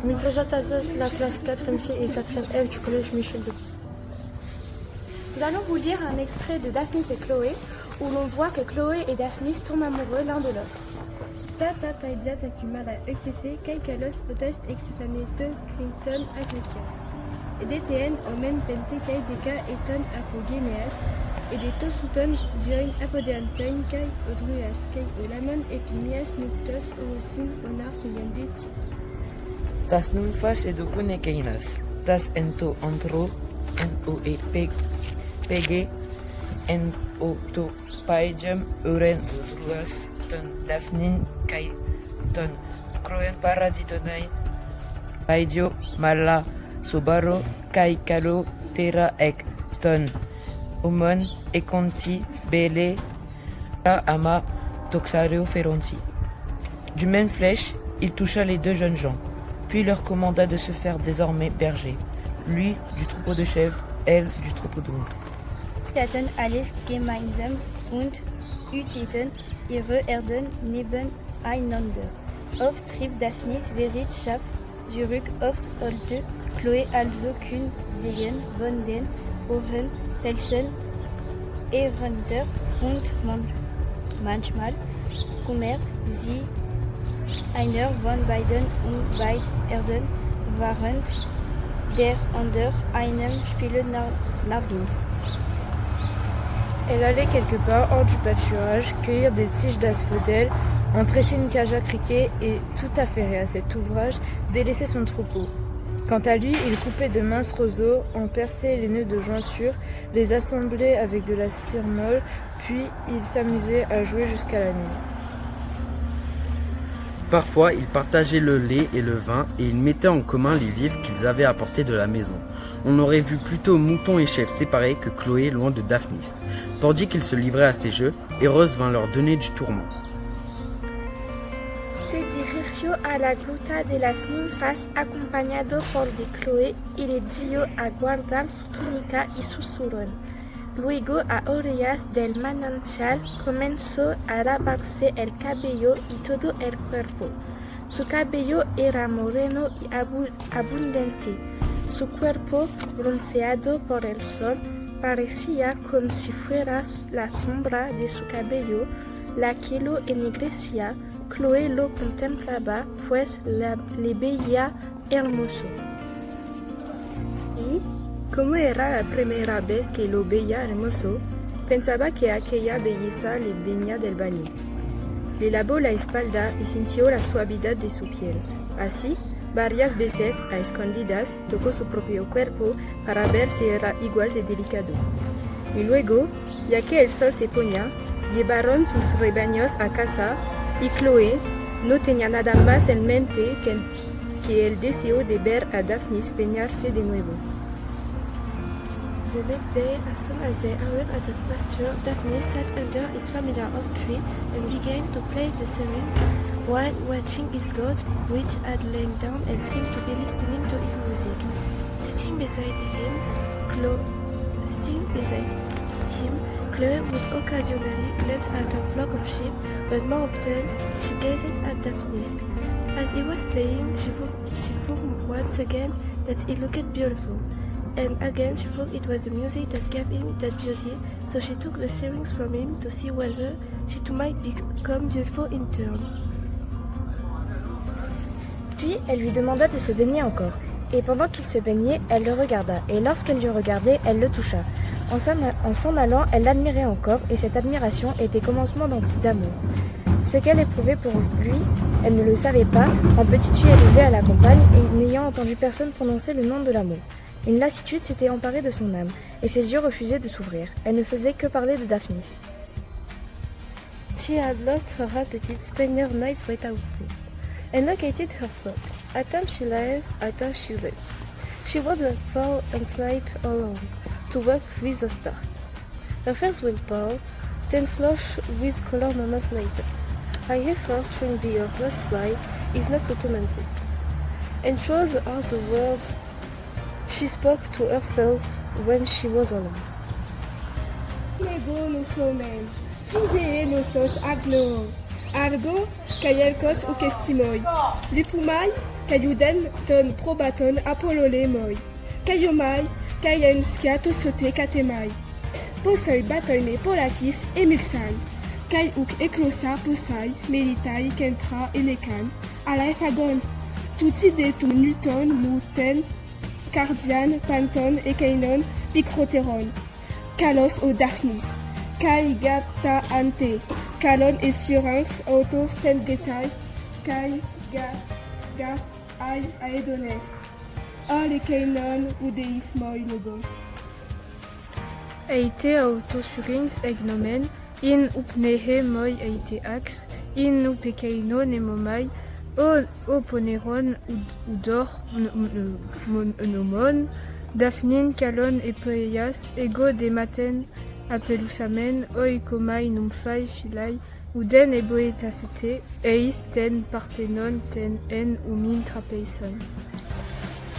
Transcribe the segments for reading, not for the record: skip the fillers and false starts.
Une présentation de la classe 4e C et 4e F du collège Michel de. Nous allons vous lire un extrait de Daphnis et Chloé, où l'on voit que Chloé et Daphnis tombent amoureux l'un de l'autre. Tata paidza takumara excc kai kalos potos exfaneto clinton agrikias. EDTN omen pente kai deka eton apogeneas, edeto suton during apodeanton kai odruas kai olamon epimias nuptos orosin onart yandeti. Tas nymphas edukune keinas, tas ento antro, en o e pege, en o to paidjum uren odruas, ton Daphnin kai ton Chloé paraditonai paidio mala sobaro kai kalo tera ek ton umon ekonti bele la ama toxario feronti. Du même flèche, il toucha les deux jeunes gens, puis leur commanda de se faire désormais berger, lui du troupeau de chèvres, elle du troupeau de moutons. Taten alles gemeinsam und Ütäten ihre Erden nebeneinander. Oft trieb Daphnis Verit Schaff zurück, oft holte Chloé also Kühn Segen von den Ohren Felsen herunter und manchmal kümmert sie einer von beiden und beide Erden, während der andere einem Spiele nachging. Elle allait quelque part hors du pâturage, cueillir des tiges d'asphodèle, en tresser une cage à criquet et, tout affairé à cet ouvrage, délaisser son troupeau. Quant à lui, il coupait de minces roseaux, en perçait les nœuds de jointure, les assemblait avec de la cire molle, puis il s'amusait à jouer jusqu'à la nuit. Parfois, ils partageaient le lait et le vin et ils mettaient en commun les vivres qu'ils avaient apportés de la maison. On aurait vu plutôt moutons et chèvres séparés que Chloé loin de Daphnis. Tandis qu'ils se livraient à ces jeux, Eros vint leur donner du tourment. Se dirigió a la gruta de las ninfas acompañado por de Chloé y le dio a guardar su túnica y su zurón. Luego, a orillas del manantial, comenzó a lavarse el cabello y todo el cuerpo. Su cabello era moreno y abundante. Su cuerpo, bronceado por el sol, parecía como si fuera la sombra de su cabello la que lo ennegrecía. Chloé lo contemplaba, pues le veía hermoso. Y, como era la primera vez que lo veía hermoso, pensaba que aquella belleza le venía del baño. Le lavó la espalda y sintió la suavidad de su piel. Así, varias veces, a escondidas, tocó su propio cuerpo para ver si era igual de delicado. Y luego, ya que el sol se ponía, llevaron sus rebaños a casa y Chloé no tenía nada más en mente que el deseo de ver a Daphnis bañarse de nuevo. The next day, as soon as they arrived at the pasture, Daphnis sat under his familiar oak tree and began to play the syrinx while watching his goat, which had lain down and seemed to be listening to his music. Sitting beside him, Chloé would occasionally glance at a flock of sheep, but more often she gazed at Daphnis. As he was playing, she thought once again that he looked beautiful. And again she thought it was the music that gave him that beauty, so she took the syrinx from him to see whether she too might become beautiful in turn. Puis elle lui demanda de se baigner encore, et pendant qu'il se baignait, elle le regarda, et lorsqu'elle le regardait, elle le toucha. En s'en allant, elle l'admirait encore, et cette admiration était commencement d'amour. Ce qu'elle éprouvait pour lui, elle ne le savait pas. En petite fille élevée à la campagne, et n'ayant entendu personne prononcer le nom de l'amour. Une lassitude s'était emparée de son âme, et ses yeux refusaient de s'ouvrir. Elle ne faisait que parler de Daphnis. She had lost her appetite, spent her nights without sleep, and located her flock. At times she lived, at times she lived. She would fall and sleep alone, to work with the start. Her face will pale, then flush with color moments later. Her hair first showing be her first fly is not so tormented. And those are the words she spoke to herself when she was alone. Nego no somen, tinde no sos agno, argo, kayelkos u kestimoi, lupumai, Kayuden ton probaton apolole moi. Kayomai, kayen skiato sote katemai. Posoi batoime polakis emulsan. Kai uk eklosa posai, melitai, kentra, enekan. Alai fagon. Tuti de tu Newton, Mouten, Cardian, Panton, Ekeinon, Picroteron. Kalos o Daphnis. Kai gata ante. Kalon et surinx auto tengetai. Kai ga ai aedones. Al Ekeinon ou deis moi logos. Eite auto surinx egnomen, in upnehe moi eite ax, in upekeino nemomai, o poneron udor nomon, Daphnin, Kalon et Poeias, ego de maten apelusamen, oikomai numfai filai, uden et boetacete, eis ten parthenon ten en umin trapeison.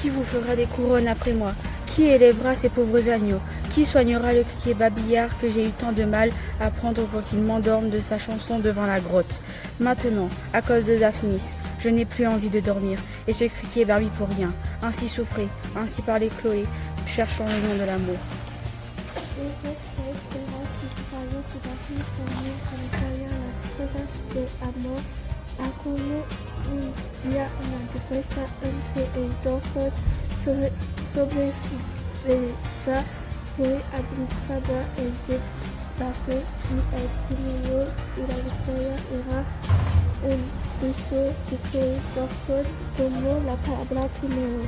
Qui vous fera des couronnes après moi? Qui élèvera ces pauvres agneaux? Qui soignera le criquet babillard que j'ai eu tant de mal à prendre pour qu'il m'endorme de sa chanson devant la grotte? Maintenant, à cause de Daphnis, je n'ai plus envie de dormir, et ce criquet barbit pour rien. Ainsi souffrait, ainsi parlait Chloé, cherchant le nom de l'amour. Sobre su belleza fue arbitrada el debate y el primero y la victoria era el deseo de que Dorcas tomó la palabra primero.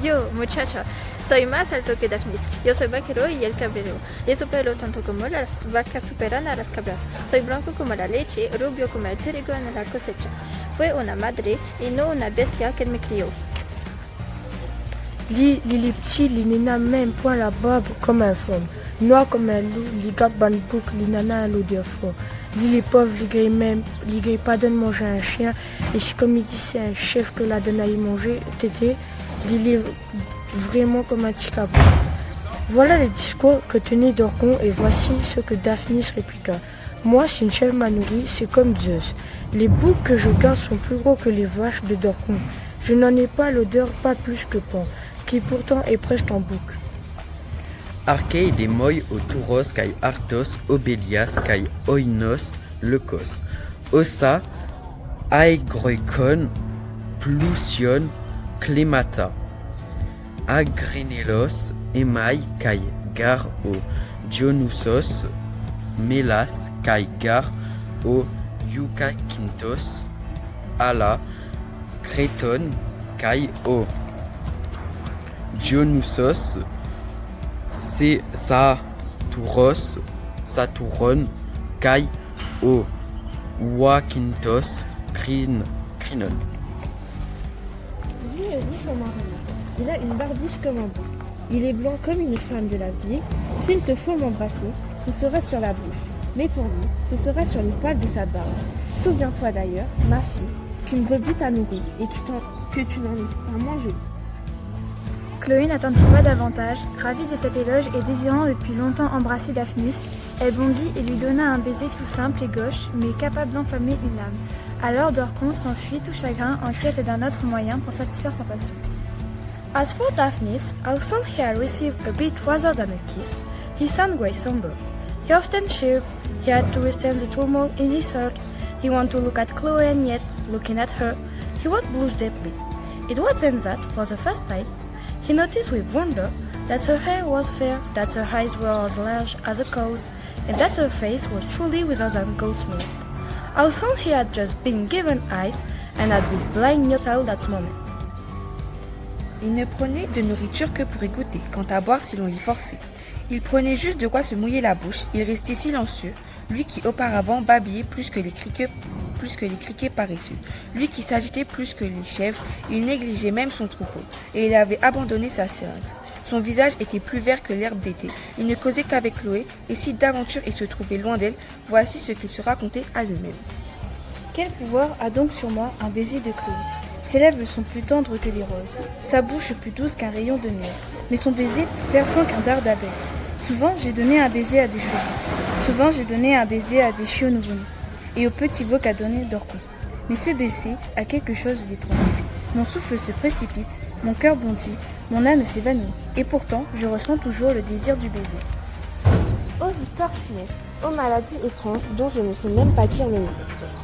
Yo, muchacha, soy más alto que Daphnis. Yo soy vaquero y el cabrero. Yo supero tanto como las vacas superan a las cabras. Soy blanco como la leche, rubio como el trigo en la cosecha. Fue una madre y no una bestia qu'elle me crió. Li les petits, li nena même point la barbe comme un femme. Noir comme un loup, li garde ban bouc, li nana à l'odeur fort. Li les pauvres, li gagne pas donne manger un chien. Et si comme il dit c'est un chef que la donne à y manger, tété, li les vraiment comme un petit capot. Voilà les discours que tenait Dorcon et voici ce que Daphnis répliqua. Moi, si une chèvre m'a nourri, c'est comme Zeus. Les boucs que je garde sont plus gros que les vaches de Dorcon. Je n'en ai pas l'odeur, pas plus que Pan, qui pourtant est presque en bouc. Archei de moi o touros kai artos obelias kai oinos leucos. Ossa aegroikon plusion clemata. Agrenelos emai kai gar o Dionysos melas kai gar o Eucaquintos ala Creton kai o Dionysos c'est Saturon kai o Ouaquintos crinon. Lui est riche comme un renard. Il a une barbiche comme un bouc. Il est blanc comme une femme de la ville. S'il te faut m'embrasser, ce sera sur la bouche. Mais pour lui, ce sera sur les poils de sa barbe. Souviens-toi d'ailleurs, ma fille, qu'une brebis t'a nourrie et que tu n'en es pas mangé. Chloé n'attendit pas davantage, ravie de cet éloge et désirant depuis longtemps embrasser Daphnis, elle bondit et lui donna un baiser tout simple et gauche, mais capable d'enflammer une âme. Alors Dorcon s'enfuit tout chagrin en quête d'un autre moyen pour satisfaire sa passion. As for Daphnis, although he had received a bit rather than a kiss, he sounded very somber. He often shivered, he had to withstand the turmoil in his heart. He wanted to look at Chloe and yet, looking at her, he would blush deeply. It was then that, for the first time, he noticed with wonder that her hair was fair, that her eyes were as large as a cow's, and that her face was truly without than goat's milk. Although he had just been given eyes and had been blind not all that moment. Il ne prenait de nourriture que pour y goûter, quant à boire si l'on l'y forçait. Il prenait juste de quoi se mouiller la bouche, il restait silencieux, lui qui auparavant babillait plus que les criquets paresseux, lui qui s'agitait plus que les chèvres, il négligeait même son troupeau, et il avait abandonné sa syrinx. Son visage était plus vert que l'herbe d'été, il ne causait qu'avec Chloé, et si d'aventure il se trouvait loin d'elle, voici ce qu'il se racontait à lui-même. Quel pouvoir a donc sur moi un baiser de Chloé? Ses lèvres sont plus tendres que les roses, sa bouche plus douce qu'un rayon de neige, mais son baiser plus perçant qu'un dard d'abeille. Souvent j'ai donné un baiser à des chevaux, souvent j'ai donné un baiser à des chiots nouveau-nés, et au petit veau qu'a donné Dorcon. Mais ce baiser a quelque chose d'étrange. Mon souffle se précipite, mon cœur bondit, mon âme s'évanouit. Et pourtant, je ressens toujours le désir du baiser. Ô victoire funeste, ô maladie étrange dont je ne sais même pas dire le nom.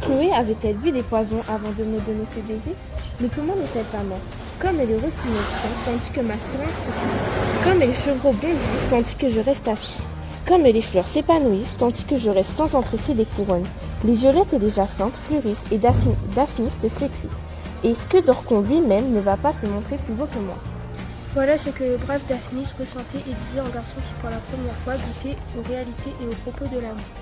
Chloé avait-elle bu des poisons avant de me donner ce baiser? Mais comment n'est-elle pas morte? Comme les rossignols chantent tandis que ma seringue se coupe. Comme les chevreaux bondissent tandis que je reste assis. Comme les fleurs s'épanouissent tandis que je reste sans entresser des couronnes. Les violettes et les jacinthes fleurissent et Daphnis se flétrit. Et est-ce que Dorcon lui-même ne va pas se montrer plus beau que moi? Voilà ce que le brave Daphnis ressentait et disait en garçon qui pour la première fois goûtait aux réalités et aux propos de l'amour.